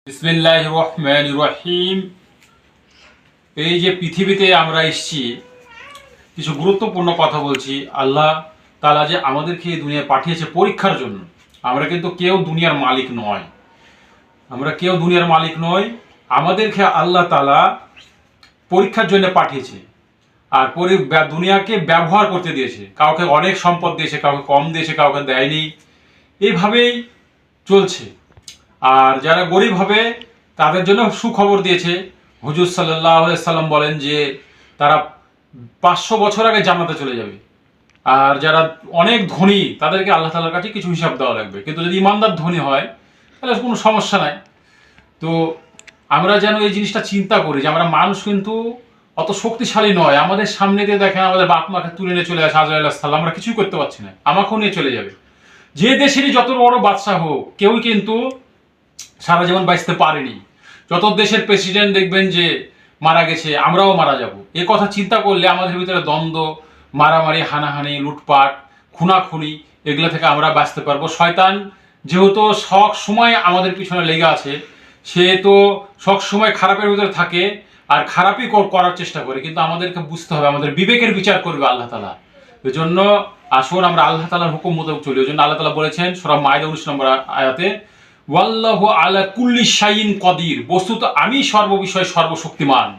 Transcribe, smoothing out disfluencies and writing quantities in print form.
বিসমিল্লাহির রহমানির রহিম। এই যে পৃথিবীতে আমরা এসেছি, কিছু গুরুত্বপূর্ণ কথা বলছি। আল্লাহ তাআলা যে আমাদেরকে এই দুনিয়ায় পাঠিয়েছে পরীক্ষার জন্য। আমরা কিন্তু কেউ দুনিয়ার মালিক নয়, আমাদেরকে আল্লাহ তাআলা পরীক্ষার জন্য পাঠিয়েছে। আর দুনিয়াকে ব্যবহার করতে দিয়েছে। কাউকে অনেক সম্পদ দিয়েছে, কাউকে কম দিয়েছে, কাউকে দেয়নি। এইভাবেই চলছে। আর যারা গরিব হবে তাদের জন্য সুখবর দিয়েছে। হুজুর সাল্লাল্লাহু আলাইহি সাল্লাম বলেন যে তারা 500 বছর আগে জান্নাতে চলে যাবে। আর যারা অনেক ধনী তাদেরকে আল্লাহ তাআলার কাছে কিছু হিসাব দেওয়া লাগবে, কিন্তু যদি ইমানদার ধনী হয় তাহলে কোনো সমস্যা নাই। তো আমরা যেন এই জিনিসটা চিন্তা করি যে আমরা মানুষ কিন্তু অত শক্তিশালী নয়। আমাদের সামনে দিয়ে দেখেন আমাদের বাপ মাকে তুলে নিয়ে চলে আসে আজরাইল আলাইহিস সালাম, আমরা কিছুই করতে পারছি না, আমাকেও নিয়ে চলে যাবে। যে দেশেরই যত বড় বাদশা হোক, কেউই কিন্তু সারা জীবন বাঁচতে পারেনি। যত দেশের প্রেসিডেন্ট দেখবেন যে মারা গেছে, আমরাও মারা যাব। এ কথা চিন্তা করলে আমাদের ভিতরে দ্বন্দ্ব, মারামারি, হানাহানি, লুটপাট, খুনাখুনি এগুলো থেকে আমরা বাঁচতে পারবো। শয়তান যেহেতু সব সময় আমাদের পিছনে লেগে আছে, সে তো সব সময় খারাপের ভিতরে থাকে আর খারাপই করার চেষ্টা করে। কিন্তু আমাদেরকে বুঝতে হবে, আমাদের বিবেকের বিচার করবে আল্লাহ তাআলা। এই জন্য আসুন আমরা আল্লাহ তাআলার হুকুম মোতাবেক চলি। ওই জন্য আল্লাহ তাআলা বলেছেন সূরা মাইদা 19 নম্বর আয়াতে, ওয়াল্লাহু আলা কুল্লি শাইইন কদির, বস্তুত আমি সর্ববিষয়ে সর্বশক্তিমান।